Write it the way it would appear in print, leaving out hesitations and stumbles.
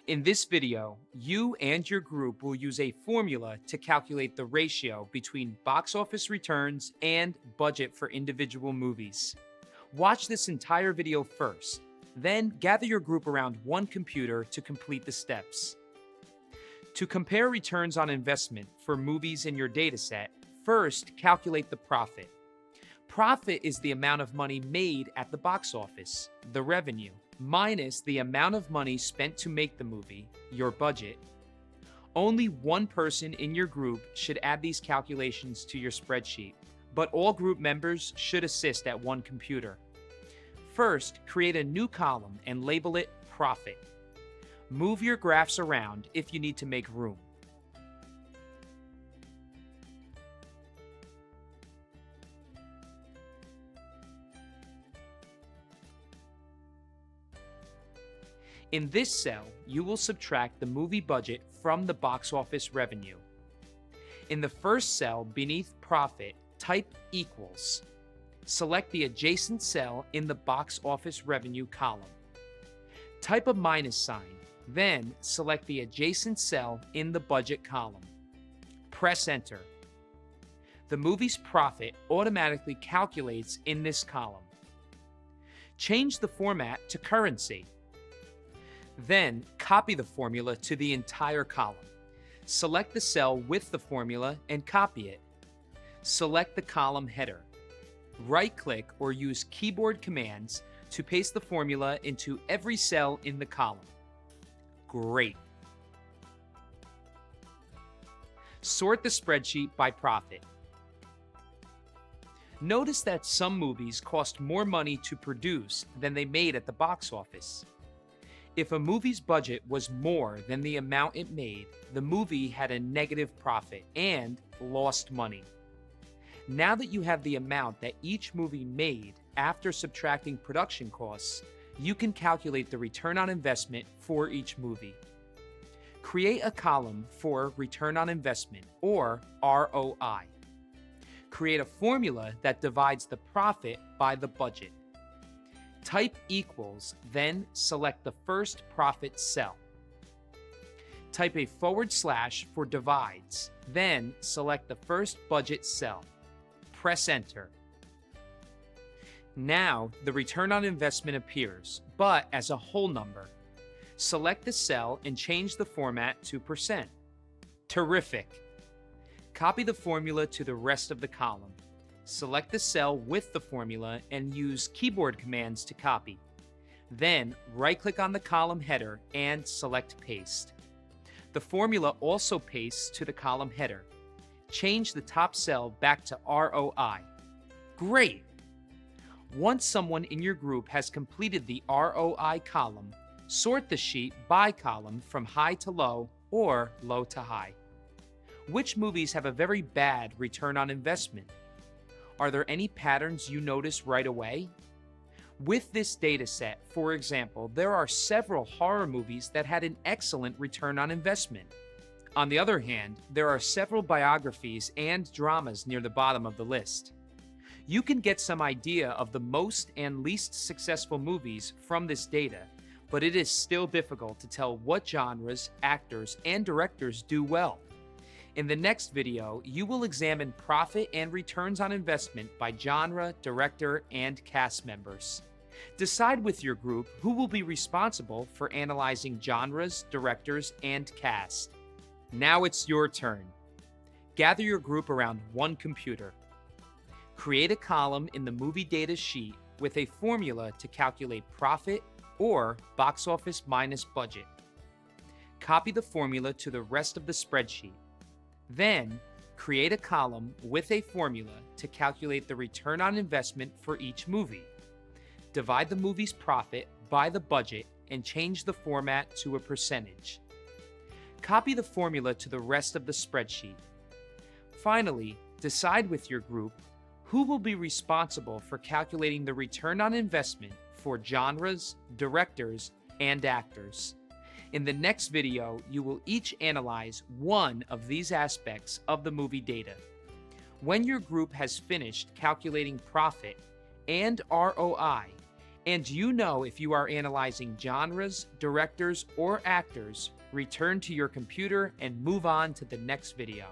In this video, you and your group will use a formula to calculate the ratio between box office returns and budget for individual movies. Watch this entire video first, then gather your group around one computer to complete the steps. To compare returns on investment for movies in your dataset, first calculate the profit. Profit is the amount of money made at the box office, the revenue, minus the amount of money spent to make the movie, your budget. Only one person in your group should add these calculations to your spreadsheet, but all group members should assist at one computer. First, create a new column and label it Profit. Move your graphs around if you need to make room. In this cell, you will subtract the movie budget from the box office revenue. In the first cell beneath Profit, type equals. Select the adjacent cell in the box office revenue column. Type a minus sign, then select the adjacent cell in the budget column. Press Enter. The movie's profit automatically calculates in this column. Change the format to currency. Then, copy the formula to the entire column. Select the cell with the formula and copy it. Select the column header. Right-click or use keyboard commands to paste the formula into every cell in the column. Great. Sort the spreadsheet by profit. Notice that some movies cost more money to produce than they made at the box office. If a movie's budget was more than the amount it made, the movie had a negative profit and lost money. Now that you have the amount that each movie made after subtracting production costs, you can calculate the return on investment for each movie. Create a column for return on investment, or ROI. Create a formula that divides the profit by the budget. Type equals, then select the first profit cell. Type a / for divides, then select the first budget cell. Press Enter. Now, the return on investment appears, but as a whole number. Select the cell and change the format to %. Terrific! Copy the formula to the rest of the column. Select the cell with the formula and use keyboard commands to copy. Then, right-click on the column header and select Paste. The formula also pastes to the column header. Change the top cell back to ROI. Great! Once someone in your group has completed the ROI column, sort the sheet by column from high to low or low to high. Which movies have a very bad return on investment? Are there any patterns you notice right away? With this data set, for example, there are several horror movies that had an excellent return on investment. On the other hand, there are several biographies and dramas near the bottom of the list. You can get some idea of the most and least successful movies from this data, but it is still difficult to tell what genres, actors, and directors do well. In the next video, you will examine profit and returns on investment by genre, director, and cast members. Decide with your group who will be responsible for analyzing genres, directors, and cast. Now it's your turn. Gather your group around one computer. Create a column in the movie data sheet with a formula to calculate profit or box office minus budget. Copy the formula to the rest of the spreadsheet. Then, create a column with a formula to calculate the return on investment for each movie. Divide the movie's profit by the budget and change the format to a percentage. Copy the formula to the rest of the spreadsheet. Finally, decide with your group who will be responsible for calculating the return on investment for genres, directors, and actors. In the next video, you will each analyze one of these aspects of the movie data. When your group has finished calculating profit and ROI, And you know if you are analyzing genres, directors, or actors, return to your computer and move on to the next video.